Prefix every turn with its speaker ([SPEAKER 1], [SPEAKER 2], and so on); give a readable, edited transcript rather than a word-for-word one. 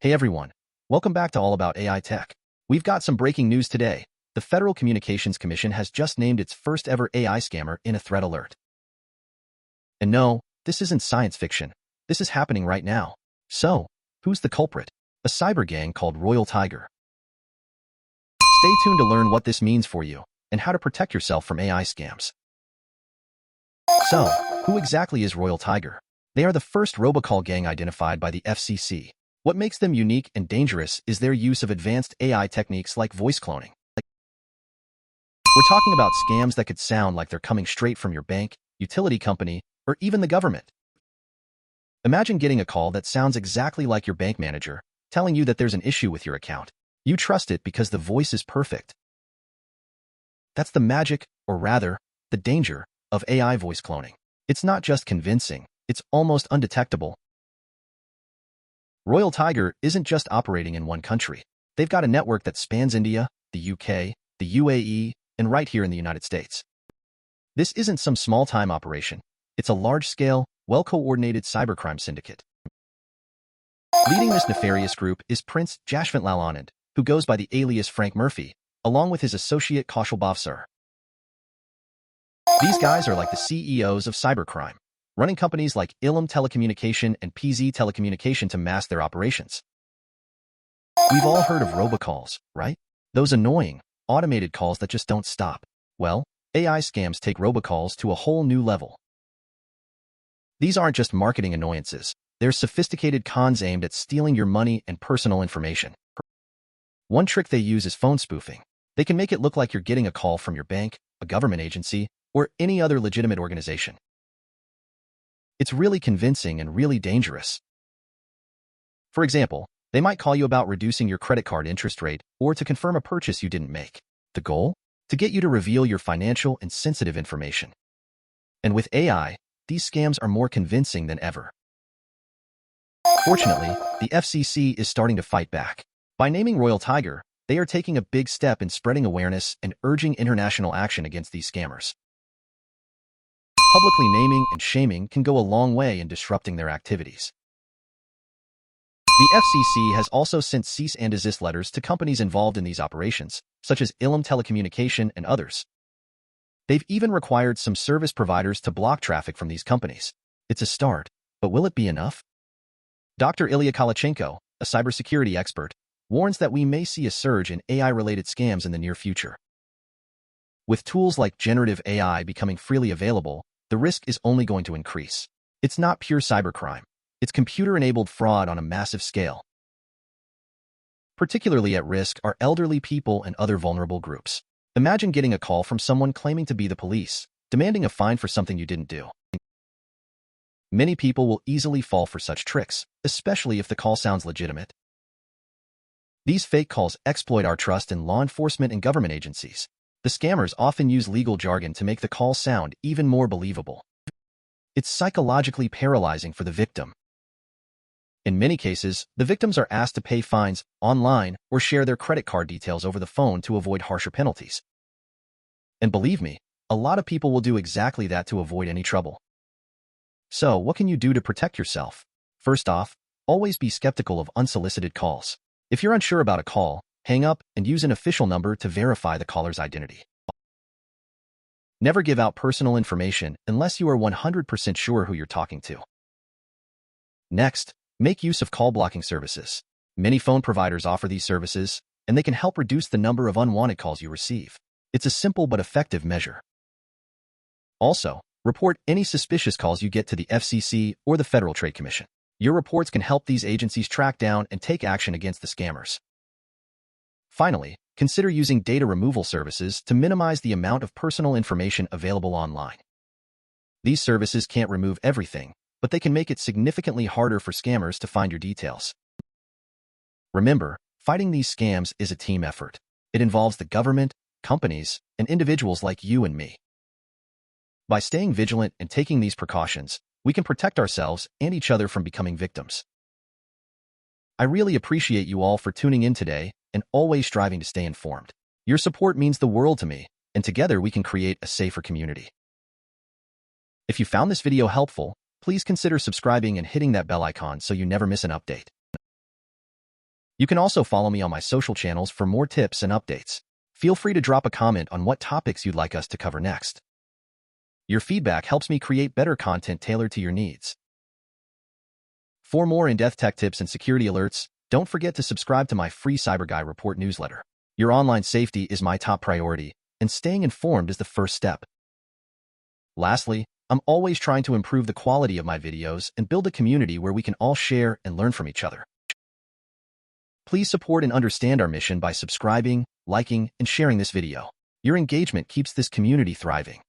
[SPEAKER 1] Hey everyone, welcome back to All About AI Tech. We've got some breaking news today. The Federal Communications Commission has just named its first ever AI scammer in a threat alert. And no, this isn't science fiction. This is happening right now. So, who's the culprit? A cyber gang called Royal Tiger. Stay tuned to learn what this means for you and how to protect yourself from AI scams. So, who exactly is Royal Tiger? They are the first robocall gang identified by the FCC. What makes them unique and dangerous is their use of advanced AI techniques like voice cloning. We're talking about scams that could sound like they're coming straight from your bank, utility company, or even the government. Imagine getting a call that sounds exactly like your bank manager, telling you that there's an issue with your account. You trust it because the voice is perfect. That's the magic, or rather, the danger, of AI voice cloning. It's not just convincing, it's almost undetectable. Royal Tiger isn't just operating in one country. They've got a network that spans India, the UK, the UAE, and right here in the United States. This isn't some small-time operation. It's a large-scale, well-coordinated cybercrime syndicate. Leading this nefarious group is Prince Jashvantlal Anand, who goes by the alias Frank Murphy, along with his associate Kaushal Bhavsar. These guys are like the CEOs of cybercrime, running companies like Ilum Telecommunication and PZ Telecommunication to mask their operations. We've all heard of robocalls, right? Those annoying, automated calls that just don't stop. Well, AI scams take robocalls to a whole new level. These aren't just marketing annoyances. They're sophisticated cons aimed at stealing your money and personal information. One trick they use is phone spoofing. They can make it look like you're getting a call from your bank, a government agency, or any other legitimate organization. It's really convincing and really dangerous. For example, they might call you about reducing your credit card interest rate or to confirm a purchase you didn't make. The goal? To get you to reveal your financial and sensitive information. And with AI, these scams are more convincing than ever. Fortunately, the FCC is starting to fight back. By naming Royal Tiger, they are taking a big step in spreading awareness and urging international action against these scammers. Publicly naming and shaming can go a long way in disrupting their activities. The FCC has also sent cease and desist letters to companies involved in these operations, such as Ilum Telecommunication and others. They've even required some service providers to block traffic from these companies. It's a start, but will it be enough? Dr. Ilya Kalachenko, a cybersecurity expert, warns that we may see a surge in AI-related scams in the near future. With tools like generative AI becoming freely available, the risk is only going to increase. It's not pure cybercrime. It's computer-enabled fraud on a massive scale. Particularly at risk are elderly people and other vulnerable groups. Imagine getting a call from someone claiming to be the police, demanding a fine for something you didn't do. Many people will easily fall for such tricks, especially if the call sounds legitimate. These fake calls exploit our trust in law enforcement and government agencies. The scammers often use legal jargon to make the call sound even more believable. It's psychologically paralyzing for the victim. In many cases, the victims are asked to pay fines online or share their credit card details over the phone to avoid harsher penalties. And believe me, a lot of people will do exactly that to avoid any trouble. So, what can you do to protect yourself? First off, always be skeptical of unsolicited calls. If you're unsure about a call, hang up and use an official number to verify the caller's identity. Never give out personal information unless you are 100% sure who you're talking to. Next, make use of call blocking services. Many phone providers offer these services, and they can help reduce the number of unwanted calls you receive. It's a simple but effective measure. Also, report any suspicious calls you get to the FCC or the Federal Trade Commission. Your reports can help these agencies track down and take action against the scammers. Finally, consider using data removal services to minimize the amount of personal information available online. These services can't remove everything, but they can make it significantly harder for scammers to find your details. Remember, fighting these scams is a team effort. It involves the government, companies, and individuals like you and me. By staying vigilant and taking these precautions, we can protect ourselves and each other from becoming victims. I really appreciate you all for tuning in today and always striving to stay informed. Your support means the world to me, and together we can create a safer community. If you found this video helpful, please consider subscribing and hitting that bell icon so you never miss an update. You can also follow me on my social channels for more tips and updates. Feel free to drop a comment on what topics you'd like us to cover next. Your feedback helps me create better content tailored to your needs. For more in-depth tech tips and security alerts, don't forget to subscribe to my free Cyber Guy Report newsletter. Your online safety is my top priority, and staying informed is the first step. Lastly, I'm always trying to improve the quality of my videos and build a community where we can all share and learn from each other. Please support and understand our mission by subscribing, liking, and sharing this video. Your engagement keeps this community thriving.